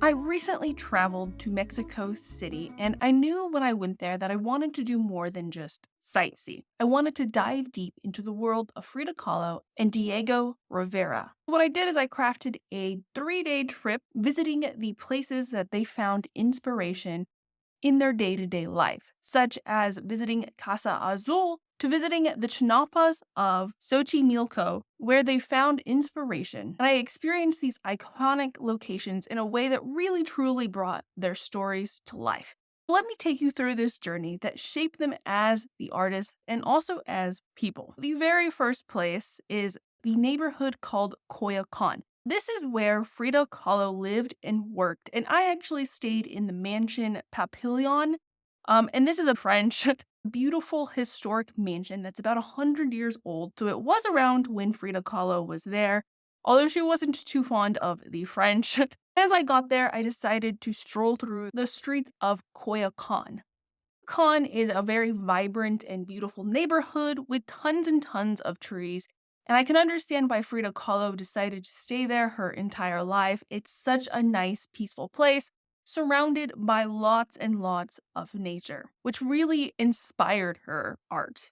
I recently traveled to Mexico City, and I knew when I went there that I wanted to do more than just sightsee. I wanted to dive deep into the world of Frida Kahlo and Diego Rivera. What I did is I crafted a 3-day trip visiting the places that they found inspiration in their day-to-day life, such as visiting Casa Azul to visiting the Chinampas of Xochimilco, where they found inspiration. And I experienced these iconic locations in a way that really truly brought their stories to life. Let me take you through this journey that shaped them as the artists and also as people. The very first place is the neighborhood called Coyoacán. This is where Frida Kahlo lived and worked, and I actually stayed in the mansion Papillon. And this is a French, beautiful historic mansion that's about 100 years old. So it was around when Frida Kahlo was there, although she wasn't too fond of the French. As I got there, I decided to stroll through the streets of Coyoacán. Con is a very vibrant and beautiful neighborhood with tons and tons of trees. And I can understand why Frida Kahlo decided to stay there her entire life. It's such a nice, peaceful place, surrounded by lots and lots of nature, which really inspired her art.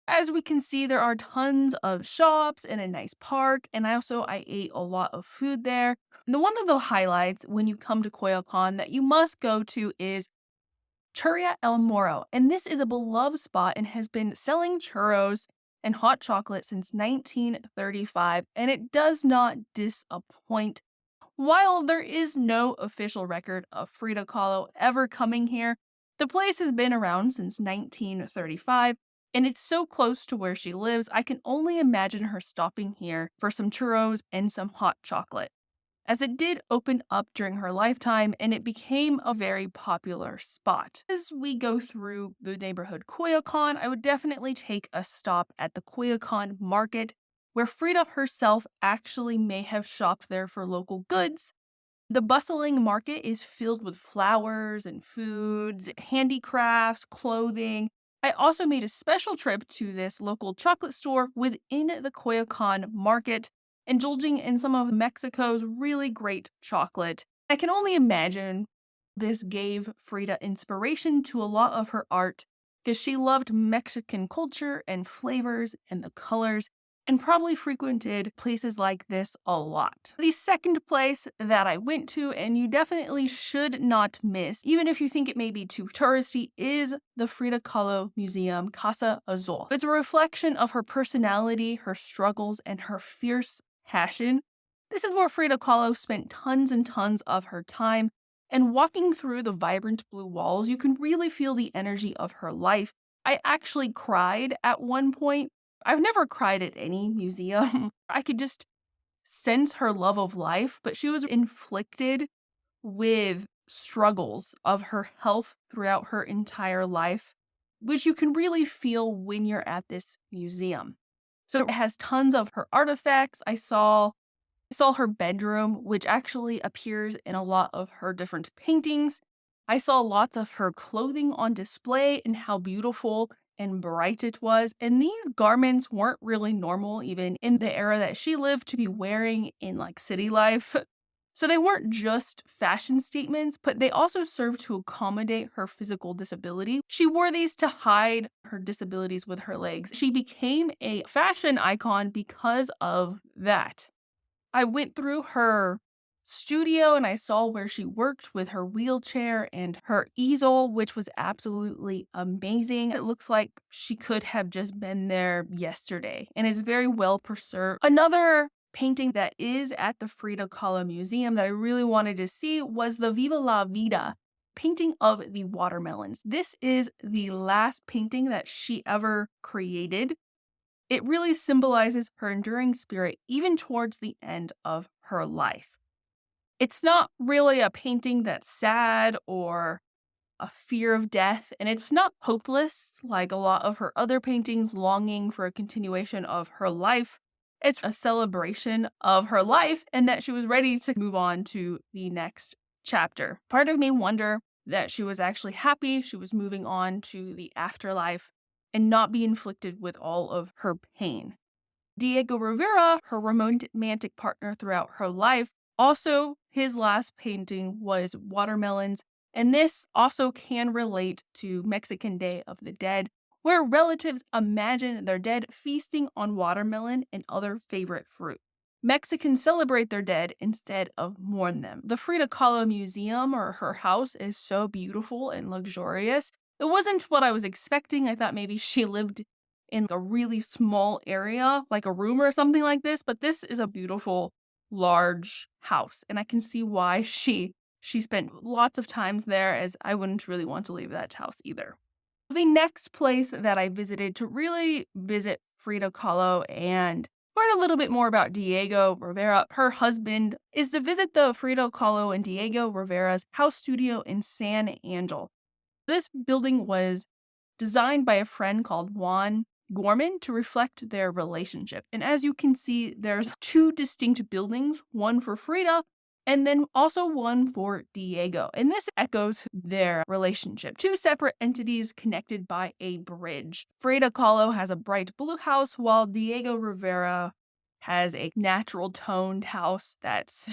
As we can see, there are tons of shops and a nice park, and I ate a lot of food there. One of the highlights when you come to Coyoacan that you must go to is Churria El Moro, and this is a beloved spot and has been selling churros and hot chocolate since 1935, and it does not disappoint. While there is no official record of Frida Kahlo ever coming here, the place has been around since 1935, and it's so close to where she lives, I can only imagine her stopping here for some churros and some hot chocolate, as it did open up during her lifetime and it became a very popular spot. As we go through the neighborhood Coyoacán, I would definitely take a stop at the Coyoacán market, where Frida herself actually may have shopped there for local goods. The bustling market is filled with flowers and foods, handicrafts, clothing. I also made a special trip to this local chocolate store within the Coyoacán market, indulging in some of Mexico's really great chocolate. I can only imagine this gave Frida inspiration to a lot of her art because she loved Mexican culture and flavors and the colors and probably frequented places like this a lot. The second place that I went to, and you definitely should not miss, even if you think it may be too touristy, is the Frida Kahlo Museum, Casa Azul. It's a reflection of her personality, her struggles, and her fierce passion. This is where Frida Kahlo spent tons and tons of her time, and walking through the vibrant blue walls, you can really feel the energy of her life. I actually cried at one point. I've never cried at any museum. I could just sense her love of life, but she was inflicted with struggles of her health throughout her entire life, which you can really feel when you're at this museum. So it has tons of her artifacts. I saw her bedroom, which actually appears in a lot of her different paintings. I saw lots of her clothing on display and how beautiful and bright it was. And these garments weren't really normal, even in the era that she lived, to be wearing in like city life. So they weren't just fashion statements, but they also served to accommodate her physical disability. She wore these to hide her disabilities with her legs. She became a fashion icon because of that. I went through her studio and I saw where she worked with her wheelchair and her easel, which was absolutely amazing. It looks like she could have just been there yesterday and it's very well preserved. Another painting that is at the Frida Kahlo Museum that I really wanted to see was the Viva la Vida painting of the watermelons. This is the last painting that she ever created. It really symbolizes her enduring spirit even towards the end of her life. It's not really a painting that's sad or a fear of death, and it's not hopeless like a lot of her other paintings longing for a continuation of her life. It's a celebration of her life and that she was ready to move on to the next chapter. Part of me wonder that she was actually happy she was moving on to the afterlife and not be inflicted with all of her pain. Diego Rivera, her romantic partner throughout her life, Also, his last painting was watermelons, and this also can relate to Mexican Day of the Dead, where relatives imagine their dead feasting on watermelon and other favorite fruit. Mexicans celebrate their dead instead of mourn them. The Frida Kahlo Museum or her house is so beautiful and luxurious. It wasn't what I was expecting. I thought maybe she lived in a really small area, like a room or something like this, but this is a beautiful, large house, and I can see why she spent lots of times there, as I wouldn't really want to leave that house either. The next place that I visited to really visit Frida Kahlo and learn a little bit more about Diego Rivera, her husband, is to visit the Frida Kahlo and Diego Rivera's house studio in San Angel. This building was designed by a friend called Juan Gorman to reflect their relationship. And as you can see, there's two distinct buildings, one for Frida and then also one for Diego. And this echoes their relationship, two separate entities connected by a bridge. Frida Kahlo has a bright blue house, while Diego Rivera has a natural toned house that's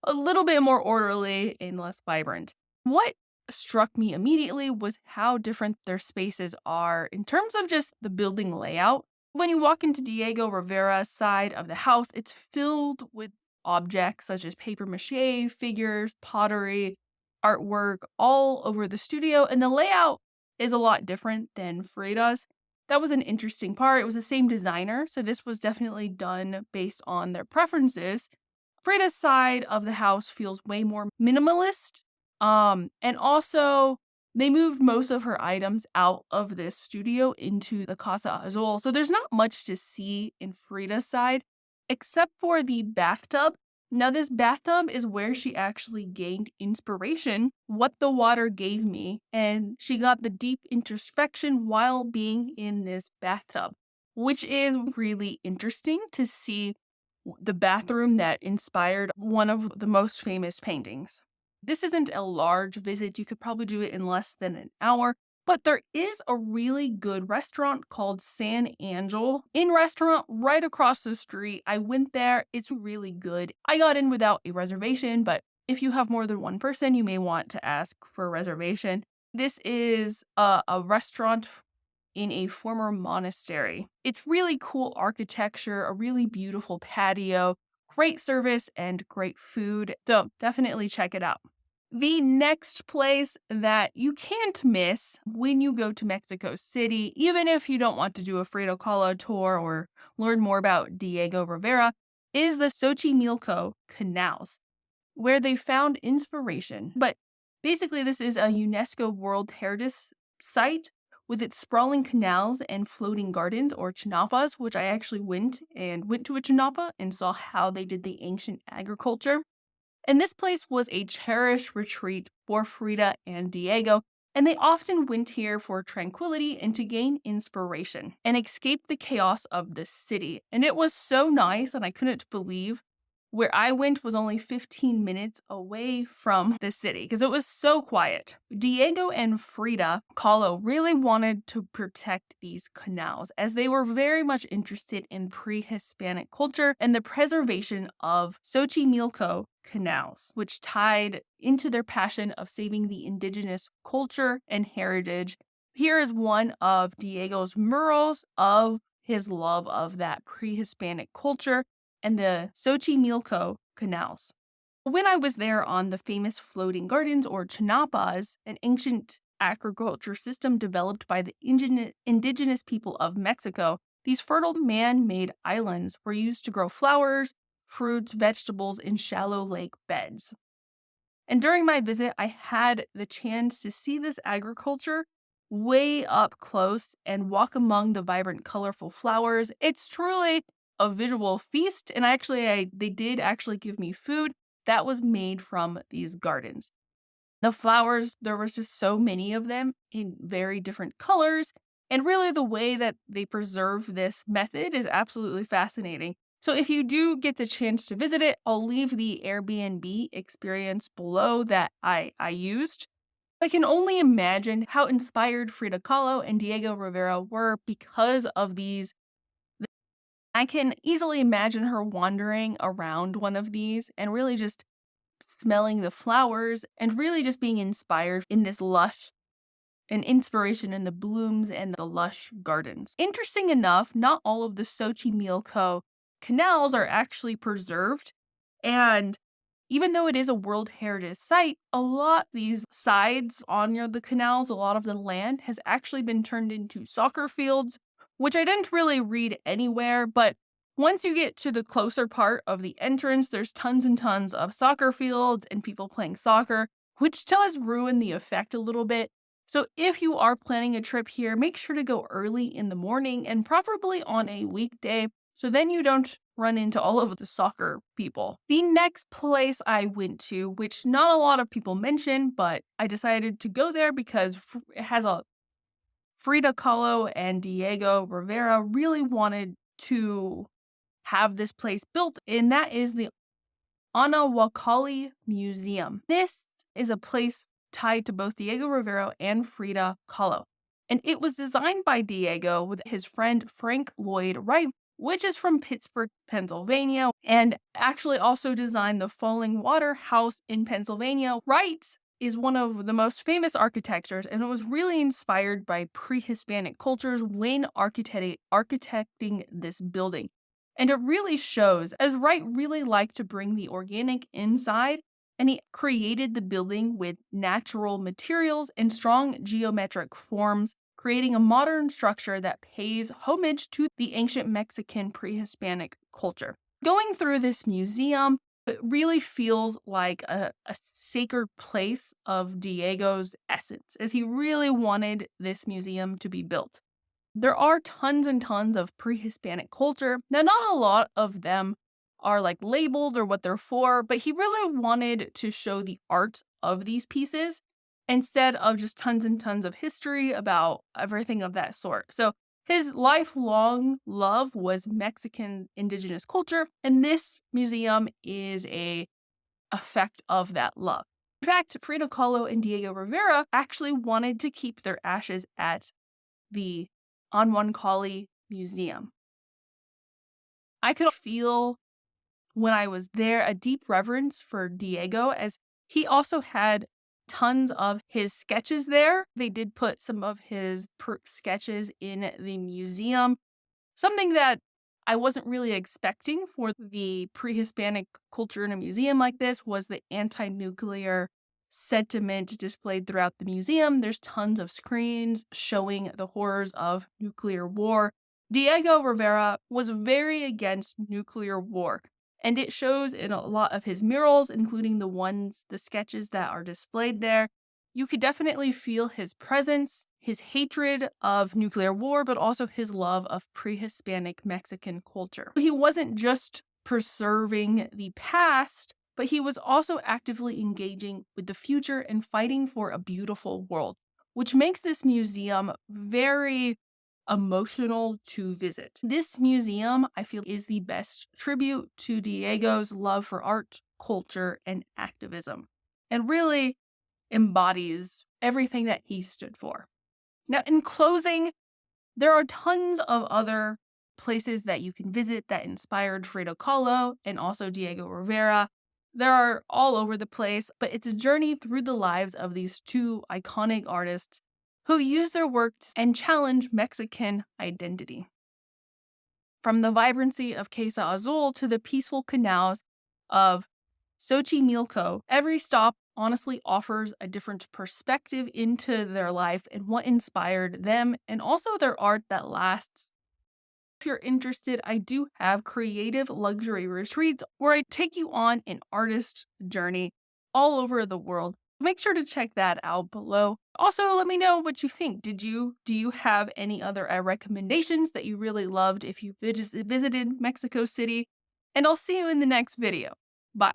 a little bit more orderly and less vibrant. What struck me immediately was how different their spaces are in terms of just the building layout. When you walk into Diego Rivera's side of the house, it's filled with objects such as paper mache, figures, pottery, artwork all over the studio, and the layout is a lot different than Frida's. That was an interesting part. It was the same designer, so this was definitely done based on their preferences. Frida's side of the house feels way more minimalist. And also they moved most of her items out of this studio into the Casa Azul. So there's not much to see in Frida's side except for the bathtub. Now, this bathtub is where she actually gained inspiration, what the water gave me, and she got the deep introspection while being in this bathtub, which is really interesting to see the bathroom that inspired one of the most famous paintings. This isn't a large visit. You could probably do it in less than an hour, but there is a really good restaurant called San Angel in restaurant right across the street. I went there. It's really good. I got in without a reservation, but if you have more than one person, you may want to ask for a reservation. This is a restaurant in a former monastery. It's really cool architecture, a really beautiful patio, great service, and great food. So definitely check it out. The next place that you can't miss when you go to Mexico City, even if you don't want to do a Frida Kahlo tour or learn more about Diego Rivera, is the Xochimilco Canals, where they found inspiration. But basically, this is a UNESCO World Heritage Site with its sprawling canals and floating gardens or chinapas, which I actually went to a chinapa and saw how they did the ancient agriculture. And this place was a cherished retreat for Frida and Diego, and they often went here for tranquility and to gain inspiration and escape the chaos of the city. And it was so nice, and I couldn't believe where I went was only 15 minutes away from the city because it was so quiet. Diego and Frida Kahlo really wanted to protect these canals as they were very much interested in pre-Hispanic culture and the preservation of Xochimilco canals, which tied into their passion of saving the indigenous culture and heritage. Here is one of Diego's murals of his love of that pre-Hispanic culture and the Xochimilco canals. When I was there on the famous floating gardens or chinapas, an ancient agriculture system developed by the indigenous people of Mexico, these fertile man-made islands were used to grow flowers, fruits, vegetables in shallow lake beds. And during my visit, I had the chance to see this agriculture way up close and walk among the vibrant, colorful flowers. It's truly a visual feast, and they did actually give me food that was made from these gardens. The flowers, there was just so many of them in very different colors, and really the way that they preserve this method is absolutely fascinating. So if you do get the chance to visit it, I'll leave the Airbnb experience below that I used. I can only imagine how inspired Frida Kahlo and Diego Rivera were because of these. I can easily imagine her wandering around one of these and really just smelling the flowers, and really just being inspired in this lush and inspiration in the blooms and the lush gardens. Interesting enough, not all of the Xochimilco canals are actually preserved. And even though it is a World Heritage Site, a lot of these sides on the canals, a lot of the land has actually been turned into soccer fields, which I didn't really read anywhere, but once you get to the closer part of the entrance, there's tons and tons of soccer fields and people playing soccer, which does ruin the effect a little bit. So if you are planning a trip here, make sure to go early in the morning and preferably on a weekday, so then you don't run into all of the soccer people. The next place I went to, which not a lot of people mention, but I decided to go there because it has a Frida Kahlo and Diego Rivera really wanted to have this place built, and that is the Anahuacalli Museum. This is a place tied to both Diego Rivera and Frida Kahlo. And it was designed by Diego with his friend Frank Lloyd Wright, which is from Pittsburgh, Pennsylvania, and actually also designed the Falling Water House in Pennsylvania. Wright is one of the most famous architectures, and it was really inspired by pre-Hispanic cultures when architecting this building. And it really shows, as Wright really liked to bring the organic inside, and he created the building with natural materials and strong geometric forms, creating a modern structure that pays homage to the ancient Mexican pre-Hispanic culture. Going through this museum, it really feels like a sacred place of Diego's essence, as he really wanted this museum to be built. There are tons and tons of pre-Hispanic culture. Now, not a lot of them are like labeled or what they're for, but he really wanted to show the art of these pieces instead of just tons and tons of history about everything of that sort. So his lifelong love was Mexican indigenous culture, and this museum is a effect of that love. In fact, Frida Kahlo and Diego Rivera actually wanted to keep their ashes at the Anahuacalli Museum. I could feel when I was there a deep reverence for Diego, as he also had tons of his sketches there. They did put some of his sketches in the museum, something that I wasn't really expecting for the pre-Hispanic culture in a museum like this was the anti-nuclear sentiment displayed throughout the museum. There's tons of screens showing the horrors of nuclear war. Diego Rivera was very against nuclear war, and it shows in a lot of his murals, including the sketches that are displayed there. You could definitely feel his presence, his hatred of nuclear war, but also his love of pre-Hispanic Mexican culture. He wasn't just preserving the past, but he was also actively engaging with the future and fighting for a beautiful world, which makes this museum very emotional to visit. This museum, I feel, is the best tribute to Diego's love for art, culture, and activism, and really embodies everything that he stood for. Now, in closing, there are tons of other places that you can visit that inspired Frida Kahlo and also Diego Rivera. There are all over the place, but it's a journey through the lives of these two iconic artists who use their work and challenge Mexican identity. From the vibrancy of Casa Azul to the peaceful canals of Xochimilco, every stop honestly offers a different perspective into their life and what inspired them, and also their art that lasts. If you're interested, I do have creative luxury retreats where I take you on an artist journey all over the world. Make sure to check that out below. Also, let me know what you think. Do you have any other recommendations that you really loved if you visited Mexico City? And I'll see you in the next video. Bye.